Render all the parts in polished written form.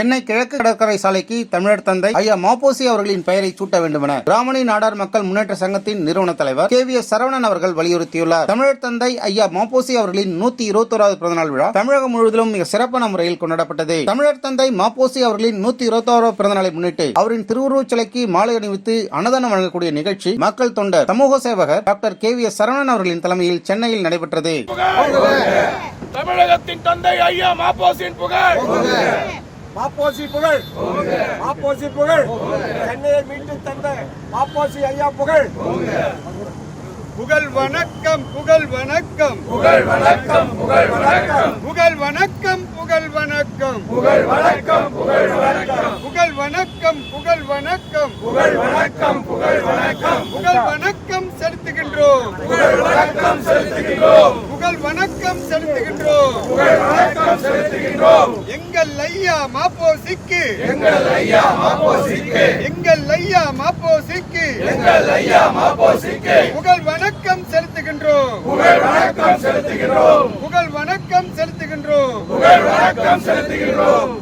சென்னை கிழக்கு கடற்கரை சாலைக்கு தமிழர் தந்தை ஐயா மாப்போசி அவர்களின் பெயரை சூட்ட வேண்டும் என பிராமணி நாடார் மக்கள் முன்னேற்ற சங்கத்தின் நிறுவன தலைவர் KVS சரவணன் அவர்கள் வலியுறுத்தியுள்ளார். தமிழர் தந்தை ஐயா மாப்போசி அவர்களின் 121வது பிறந்தநாள் விழா தமிழகம் முழுவதிலும் மிக சிறப்பான முறையில் கொண்டாடப்பட்டது. தமிழர் தந்தை மாப்போசி அவர்களின் 121வது பிறந்தநாளை முன்னிட்டு அவரின் திருவுருவச் சிலைக்கு மாலை அணிவித்து அன்னதானம் வழங்கக்கூடிய நிகழ்ச்சி மக்கள் தொண்டர் சமூக சேவகர் டாக்டர் KVS சரவணன் அவர்களின் தலைமையில் சென்னையில் நடைபெற்றது. தமிழகத்தின் தந்தை ஐயா மாப்போசியின் புகழ், மாப்போசி புகழ், மாப்போசி புகழ், சென்னையை மீண்டும் தந்த மாப்போசி ஐயா புகழ். புகழ் வணக்கம், புகழ் வணக்கம், புகழ் வணக்கம், புகழ் வணக்கம், புகழ் வணக்கம், புகழ் வணக்கம், புகழ் வணக்கம், புகழ் வணக்கம், புகழ் வணக்கம், புகழ் வணக்கம், புகழ் வணக்கம், புகழ் வணக்கம், புகழ் வணக்கம் செலுத்துகின்றோம், புகழ் வணக்கம் செலுத்துகின்றோம், புகழ் வணக்கம் செலுத்துகின்றோம், புகழ் வணக்கம் செலுத்துகின்றோம். எங்கள் ஐயா மாப்போசிக்கு, எங்கள் ஐயா மாப்போசிக்கு, எங்கள் ஐயா மாப்போசிக்கு, எங்கள் ஐயா மாப்போசிக்கு புகழ் வணக்கம் செலுத்துகின்றோம், புகழ் வணக்கம் செலுத்துகின்றோம், புகழ் வணக்கம் செலுத்துகின்றோம், புகழ் வணக்கம் செலுத்துகின்றோம்.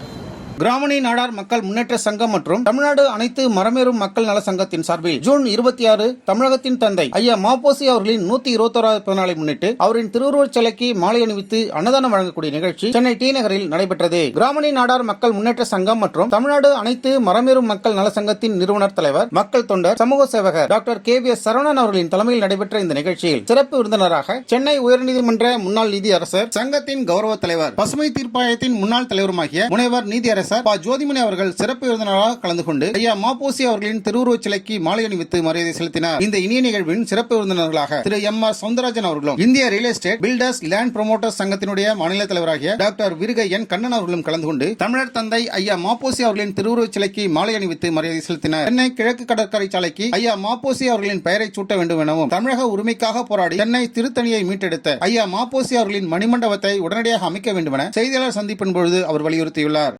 பிராமணி நாடார் மக்கள் முன்னேற்ற சங்கம் மற்றும் தமிழ்நாடு அனைத்து மரமேறும் மக்கள் நல சங்கத்தின் சார்பில் ஜூன் 26 தமிழகத்தின் தந்தை ஐயா மாப்போசி அவர்களின் 121வது பிறந்தநாளை முன்னிட்டு அவரின் திருவுருவச் சிலைக்கு மாலை அணிவித்து அன்னதானம் வழங்கக்கூடிய நிகழ்ச்சி சென்னை டி நகரில் நடைபெற்றது. பிராமணி நாடார் மக்கள் முன்னேற்ற சங்கம் மற்றும் தமிழ்நாடு அனைத்து மரமேறும் மக்கள் நல சங்கத்தின் நிறுவனர் தலைவர் மக்கள் தொண்டர் சமூக சேவகர் டாக்டர் KVS சரவணன் அவர்களின் தலைமையில் நடைபெற்ற இந்த நிகழ்ச்சியில் சிறப்பு விருந்தினராக சென்னை உயர்நீதிமன்ற முன்னாள் நீதியரசர் சங்கத்தின் கௌரவ தலைவர் பசுமை தீர்ப்பாயத்தின் முன்னாள் தலைவருமாகிய முனைவர் நீதியரசர் ஜோதிமணி அவர்கள் சிறப்பு விருந்தினராக கலந்து கொண்டு ஐயா மாப்போசி அவர்களின் திருவுருவச் சிலைக்கு மாலை அணிவித்து மரியாதை செலுத்தினார். இந்த இனிய நிகழ்வின் சிறப்பு விருந்தினர்களாக திரு MR சௌந்தரராஜன் அவர்களும் இந்திய real estate builders land promoters சங்கத்தினுடைய மாநில தலைவராகிய டாக்டர் விருகை என் கண்ணன் அவர்களும் கலந்து கொண்டு தமிழர் தந்தை ஐயா மாப்போசி அவர்களின் திருவுருவச் சிலைக்கு மாலை அணிவித்து மரியாதை செலுத்தினார். சென்னை கிழக்கு கடற்கரை சாலைக்கு ஐயா மாப்போசி அவர்களின் பெயரை சூட்ட வேண்டும் எனவும் தமிழக உரிமைக்காக போராடி சென்னை திருத்தணியை மீட்டெடுத்த ஐயா மாப்போசி அவர்களின் மணிமண்டபத்தை உடனடியாக அமைக்க வேண்டும் என செய்தியாளர் சந்திப்பின் பொழுது அவர் வலியுறுத்தியுள்ளார்.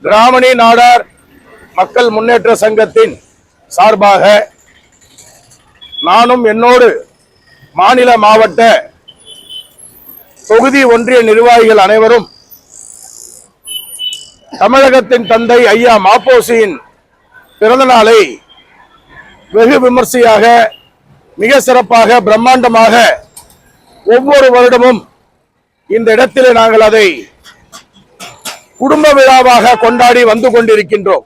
பிராமணி நாடார் மக்கள் முன்னேற்ற சங்கத்தின் சார்பாக நானும் என்னோடு மாநில மாவட்ட தொகுதி ஒன்றிய நிர்வாகிகள் அனைவரும் தமிழகத்தின் தந்தை ஐயா மாப்போசியின் பிறந்த நாளை வெகு விமர்சையாக மிக சிறப்பாக பிரம்மாண்டமாக ஒவ்வொரு வருடமும் இந்த இடத்திலே நாங்கள் அதை குடும்ப விழாவாக கொண்டாடி வந்து கொண்டிருக்கின்றோம்.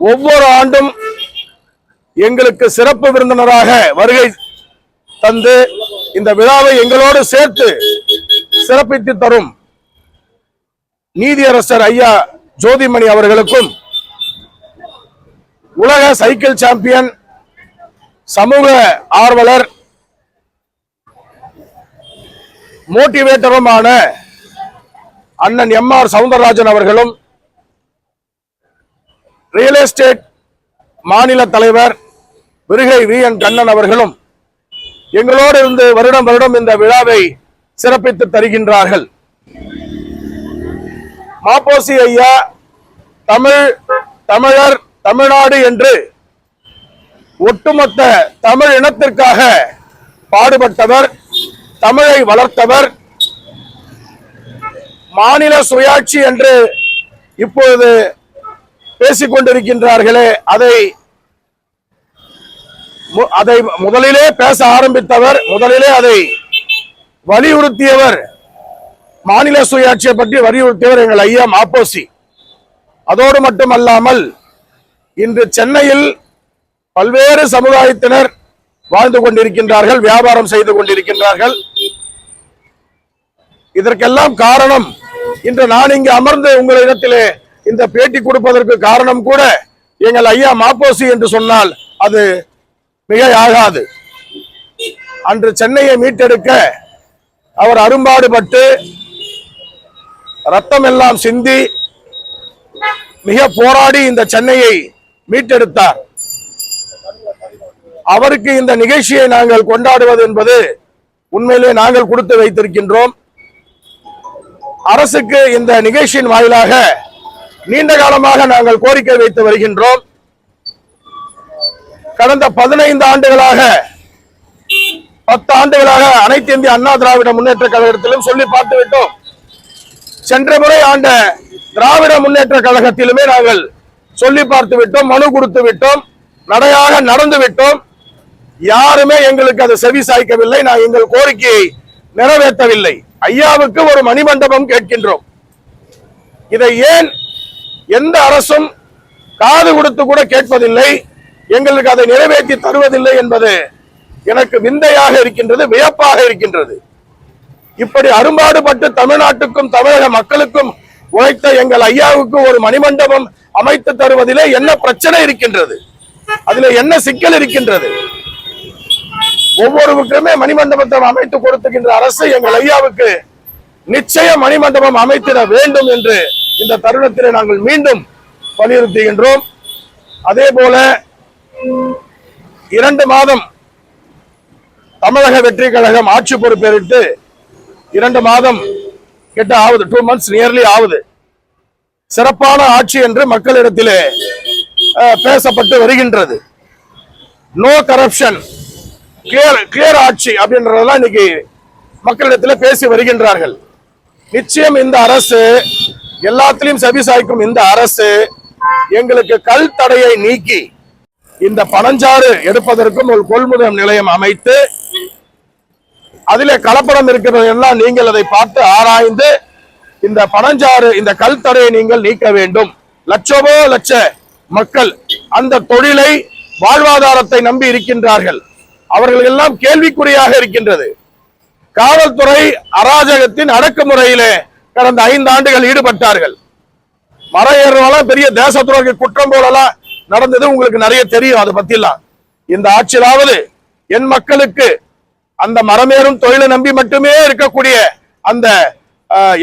ஒவ்வொரு ஆண்டும் எங்களுக்கு சிறப்பு விருந்தினராக வருகை தந்து இந்த விழாவை எங்களோடு சேர்த்து சிறப்பித்து தரும் நீதியரசர் ஐயா ஜோதிமணி அவர்களுக்கும் உலக சைக்கிள் சாம்பியன் சமூக ஆர்வலர் மோட்டிவேட்டருமான அண்ணன் MR சௌந்தரராஜன் அவர்களும் ரியல் எஸ்டேட் மாநில தலைவர் விருகை என் கண்ணன் அவர்களும் எங்களோடு இருந்து வருடம் வருடம் இந்த விழாவை சிறப்பித்து தருகின்றார்கள். மாப்போசி ஐயா தமிழர் தமிழ்நாடு என்று ஒட்டுமொத்த தமிழ் இனத்திற்காக பாடுபட்டவர், தமிழை வளர்த்தவர். மாநில சுயாட்சி என்று இப்பொழுது பேசிக் கொண்டிருக்கின்றார்களே, அதை முதலிலே பேச ஆரம்பித்தவர், முதலிலே அதை வலியுறுத்தியவர், மாநில சுயாட்சியை பற்றி வலியுறுத்தியவர் எங்கள் ஐயா மாப்போசி. அதோடு மட்டுமல்லாமல் இன்று சென்னையில் பல்வேறு சமுதாயத்தினர் வாழ்ந்து கொண்டிருக்கின்றார்கள், வியாபாரம் செய்து கொண்டிருக்கின்றார்கள். இதற்கெல்லாம் காரணம் இன்று நான் இங்கு அமர்ந்து உங்களிடத்திலே இந்த பேட்டி கொடுப்பதற்கு காரணம் கூட எங்கள் ஐயா மாப்போசி என்று சொன்னால் அது மிகையாகாது. அன்று சென்னையை மீட்டெடுக்க அவர் அரும்பாடுபட்டு ரத்தம் எல்லாம் சிந்தி மிக போராடி இந்த சென்னையை மீட்டெடுத்தார். அவருக்கு இந்த நிகழ்ச்சியை நாங்கள் கொண்டாடுவது என்பது உண்மையிலே நாங்கள் கொடுத்து வைத்திருக்கின்றோம். அரசுக்கு இந்த நிகழ்ச்சியின் வாயிலாக நீண்ட காலமாக நாங்கள் கோரிக்கை வைத்து வருகின்றோம். கடந்த 15 ஆண்டுகளாக 10 ஆண்டுகளாக அனைத்து இந்திய அண்ணா திராவிட முன்னேற்ற கழகத்திலும் சொல்லி பார்த்து விட்டோம். சென்ற முறை ஆண்ட திராவிட முன்னேற்ற கழகத்திலுமே நாங்கள் சொல்லி பார்த்து விட்டோம், மனு கொடுத்து விட்டோம், நடையாக நடந்து விட்டோம். யாருமே எங்களுக்கு அதை செவி சாய்க்கவில்லை. நான் எங்கள் கோரிக்கையை நிறைவேற்றவில்லை. ஐயாவுக்கு ஒரு மணிமண்டபம் கேட்கின்றோம். இதை ஏன் எந்த அரசும் காது கொடுத்து கூட கேட்பதில்லை, எங்களுக்கு அதை நிறைவேற்றி தருவதில்லை என்பது எனக்கு விந்தையாக இருக்கின்றது, வியப்பாக இருக்கின்றது. இப்படி அரும்பாடுபட்டு தமிழ்நாட்டுக்கும் தமிழக மக்களுக்கும் உழைத்த எங்கள் ஐயாவுக்கு ஒரு மணிமண்டபம் அமைத்து தருவதிலே என்ன பிரச்சனை இருக்கின்றது? அதிலே என்ன சிக்கல் இருக்கின்றது? ஒவ்வொருவருக்குமே மணிமண்டபத்தை அமைத்து கொடுத்துகின்ற அரசு எங்கள் ஐயாவுக்கு நிச்சயம் மணிமண்டபம் அமைத்திட வேண்டும் என்று இந்த தருணத்திலே நாங்கள் மீண்டும் வலியுறுத்துகின்றோம். அதே போல 2 மாதம் தமிழக வெற்றி கழகம் ஆட்சி பொறுப்பேற்று 2 மாதம் கிட்ட ஆகுது, 2 months நியர்லி ஆகுது. சிறப்பான ஆட்சி என்று மக்களிடத்திலே பேசப்பட்டு வருகின்றது. நோ கரப்ஷன், கிளியர் ஆட்சி அப்படின்றதெல்லாம் இன்னைக்கு மக்களிடத்தில் பேசி வருகின்றார்கள். நிச்சயம் இந்த அரசு எல்லாத்திலையும் செவிசாய்க்கும் இந்த அரசு எங்களுக்கு கல் தடையை நீக்கி இந்த பனஞ்சாறு எடுப்பதற்கும் ஒரு கொள்முதல் நிலையம் அமைத்து அதிலே கலப்படம் இருக்கிறது எல்லாம் நீங்கள் அதை பார்த்து ஆராய்ந்து இந்த பனஞ்சாறு இந்த கல் தடையை நீங்கள் நீக்க வேண்டும். லட்ச மக்கள் அந்த தொழிலை வாழ்வாதாரத்தை நம்பி இருக்கின்றார்கள். அவர்கள் எல்லாம் கேள்விக்குறியாக இருக்கின்றது. காவல்துறை அராஜகத்தின் அடக்குமுறையிலே கடந்த 5 ஆண்டுகள் ஈடுபட்டார்கள். மர ஏறுவெல்லாம் பெரிய தேச துரோக குற்றம் போலலாம் நடந்தது, உங்களுக்கு நிறைய தெரியும். அதை பத்திலாம் இந்த ஆட்சியிலாவது என் மக்களுக்கு அந்த மரமேறும் தொழிலை நம்பி மட்டுமே இருக்கக்கூடிய அந்த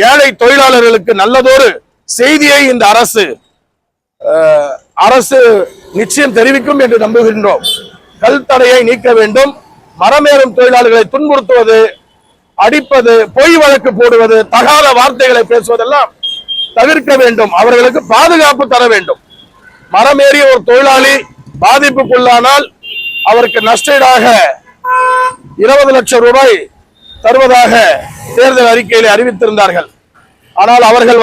ஏழை தொழிலாளர்களுக்கு நல்லதொரு செய்தியை இந்த அரசு நிச்சயம் தெரிவிக்கும் என்று நம்புகின்றோம். கல் தடையை நீக்க வேண்டும். மரமேறும் தொழிலாளர்களை துன்புறுத்துவது, அடிப்பது, பொய் வழக்கு போடுவது, தகாத வார்த்தைகளை பேசுவதெல்லாம் தவிர்க்க வேண்டும். அவர்களுக்கு பாதுகாப்பு தர வேண்டும். மரமேறிய ஒரு தொழிலாளி பாதிப்புக்குள்ளானால் அவருக்கு நஷ்டஈடாக 20 லட்சம் ரூபாய் தருவதாக தேர்தல் அறிக்கையில் அறிவித்திருந்தார்கள். ஆனால் அவர்கள்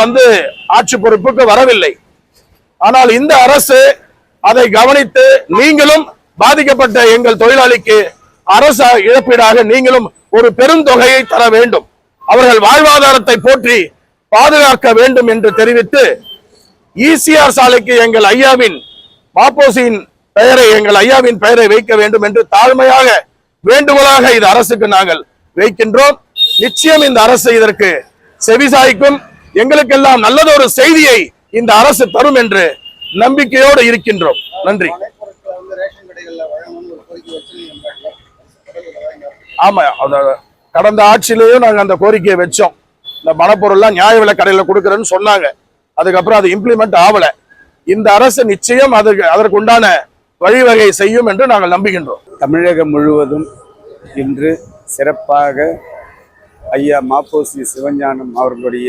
ஆட்சி பொறுப்புக்கு வரவில்லை. ஆனால் இந்த அரசு அதை கவனித்து நீங்களும் பாதிக்கப்பட்ட எங்கள் தொழிலாளிக்கு அரசு இழப்பீடாக நீங்களும் ஒரு பெருந்தொகையை தர வேண்டும், அவர்கள் வாழ்வாதாரத்தை போற்றி பாதுகாக்க வேண்டும் என்று தெரிவித்து ஈசிஆர் சாலைக்கு எங்கள் ஐயாவின் மாப்போசியின் பெயரை எங்கள் ஐயாவின் பெயரை வைக்க வேண்டும் என்று தாழ்மையாக வேண்டுகோளாக இது அரசுக்கு நாங்கள் வைக்கின்றோம். நிச்சயம் இந்த அரசு இதற்கு செவிசாய்க்கும். எங்களுக்கெல்லாம் நல்லதொரு செய்தியை இந்த அரசு தரும் என்று நம்பிக்கையோடு இருக்கின்றோம். நன்றி. ஆமா, கடந்த ஆட்சியிலேயும் நாங்க அந்த கோரிக்கையை வச்சோம். இந்த மணப்பொருள்லாம் நியாய விலை கடையில் கொடுக்கறேன்னு சொன்னாங்க. அதுக்கப்புறம் அது இம்ப்ளிமெண்ட் ஆகல. இந்த அரசு நிச்சயம் அதற்கு உண்டான வழிவகை செய்யும் என்று நாங்கள் நம்புகின்றோம். தமிழகம் முழுவதும் இன்று சிறப்பாக ஐயா மாப்போசி சிவஞானம் அவர்களுடைய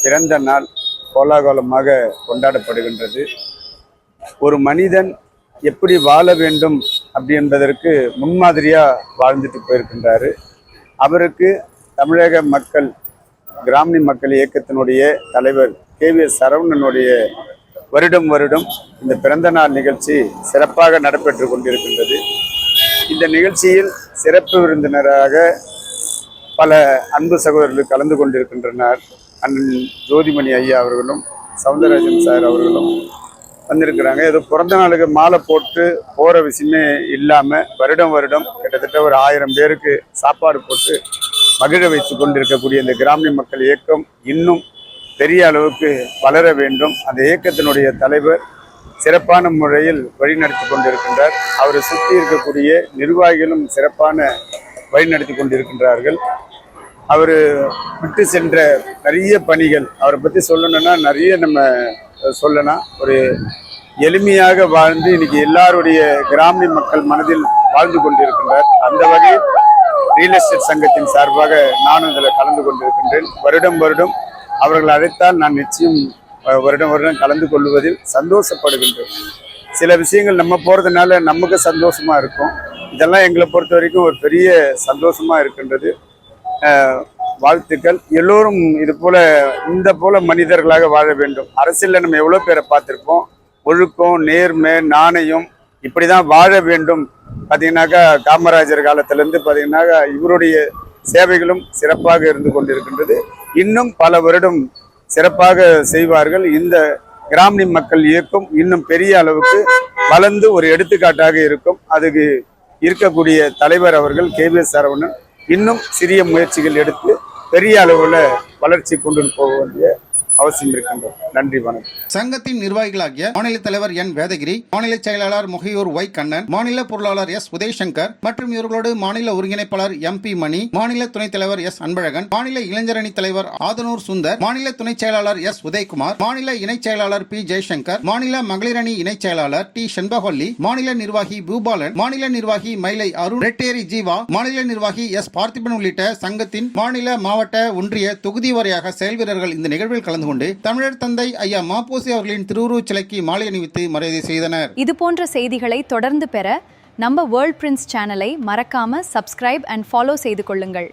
பிறந்த நாள் கோலாகலமாக கொண்டாடப்படுகின்றது. ஒரு மனிதன் எப்படி வாழ வேண்டும் அப்படி என்பதற்கு முன்மாதிரியா வாழ்ந்துட்டு போயிருக்கின்றாரு. அவருக்கு தமிழக மக்கள் கிராமிய மக்கள் இயக்கத்தினுடைய தலைவர் KVS சரவணனுடைய வருடம் இந்த பிறந்த நாள் நிகழ்ச்சி சிறப்பாக நடைபெற்று கொண்டிருக்கின்றது. இந்த நிகழ்ச்சியில் சிறப்பு விருந்தினராக பல அன்பு சகோதரர்கள் கலந்து கொண்டிருக்கின்றனர். அண்ணன் ஜோதிமணி ஐயா அவர்களும் சவுந்தரராஜன் சார் அவர்களும் வந்திருக்கிறாங்க. ஏதோ பிறந்த நாளுக்கு மாலை போட்டு போகிற விஷயமே இல்லாமல் வருடம் கிட்டத்தட்ட ஒரு 1000 பேருக்கு சாப்பாடு போட்டு மகிழ வைத்து கொண்டிருக்கக்கூடிய இந்த கிராமிய மக்கள் இயக்கம் இன்னும் பெரிய அளவுக்கு வளர வேண்டும். அந்த இயக்கத்தினுடைய தலைவர் சிறப்பான முறையில் வழிநடத்தி கொண்டிருக்கின்றார். அவரை சுற்றி இருக்கக்கூடிய நிர்வாகிகளும் சிறப்பான வழிநடத்தி கொண்டிருக்கின்றார்கள். அவர் விட்டு சென்ற நிறைய பணிகள் அவரை பற்றி சொல்லணும்னா நிறைய நம்ம சொல்லலாம். ஒரு எளிமையாக வாழ்ந்து இன்னைக்கு எல்லாருடைய கிராமிய மக்கள் மனதில் வாழ்ந்து கொண்டிருக்கின்றார். அந்த வகையில் ரியல் எஸ்டேட் சங்கத்தின் சார்பாக நானும் இதில் கலந்து கொண்டிருக்கின்றேன். வருடம் அவர்கள் அழைத்தால் நான் நிச்சயம் வருடம் கலந்து கொள்வதில் சந்தோஷப்படுகின்றேன். சில விஷயங்கள் நம்ம போகிறதுனால நமக்கு சந்தோஷமா இருக்கும். இதெல்லாம் எங்களை பொறுத்த வரைக்கும் ஒரு பெரிய சந்தோஷமா இருக்கின்றது. வாழ்த்துக்கள். எல்லோரும் இது போல இந்த போல மனிதர்களாக வாழ வேண்டும். அரசியல்ல நம்ம எவ்வளவு பேரை பார்த்திருப்போம். ஒழுக்கம், நேர்மை, நாணயம் இப்படிதான் வாழ வேண்டும். பாத்தீங்கன்னாக்கா காமராஜர் காலத்திலிருந்து பாத்தீங்கன்னாக்கா இவருடைய சேவைகளும் சிறப்பாக இருந்து கொண்டிருக்கின்றது. இன்னும் பல வருடம் சிறப்பாக செய்வார்கள். இந்த கிராமணி மக்கள் இயக்கம் இன்னும் பெரிய அளவுக்கு வளர்ந்து ஒரு எடுத்துக்காட்டாக இருக்கும். அதுக்கு இருக்கக்கூடிய தலைவர் அவர்கள் KVS சரவணன் இன்னும் சிறிய முயற்சிகள் எடுத்து பெரிய அளவுல வளர்ச்சி கொண்டு போக வேண்டிய அவசியம் இருக்கின்றது. நன்றி, வணக்கம். சங்கத்தின் நிர்வாகிகளாகிய மாநில தலைவர் N வேதகிரி, மாநில செயலாளர் முகையூர் Y கண்ணன், மாநில பொருளாளர் S உதயசங்கர் மற்றும் இவர்களோடு மாநில ஒருங்கிணைப்பாளர் MP மணி, மாநில துணைத் தலைவர் S அன்பழகன், மாநில இளைஞரணி தலைவர் ஆதனூர் சுந்தர், மாநில துணை செயலாளர் S உதயகுமார், மாநில இணைச் செயலாளர் P ஜெய்சங்கர், மாநில மகளிரணி இணைச் செயலாளர் T செண்பகவல்லி, மாநில நிர்வாகி பூபாலன், மாநில நிர்வாகி மயிலை அருண், ரெட்டேரி ஜீவா, மாநில நிர்வாகி S பார்த்திபன் உள்ளிட்ட சங்கத்தின் மாநில, மாவட்ட, ஒன்றிய, தொகுதி வாரியாக செயல் வீரர்கள் இந்த நிகழ்வில் கலந்து கொண்டு தமிழர் தந்தை ஐயா மாப்போசி அவர்களின் திருவுருவச் சிலைக்கு மாலை அணிவித்து மரியாதை செய்தனர். இது போன்ற செய்திகளை தொடர்ந்து பெற நம்ம வேர்ல்ட் பிரின்ஸ் சேனலை மறக்காம சப்ஸ்கிரைப் அண்ட் ஃபாலோ செய்து கொள்ளுங்கள்.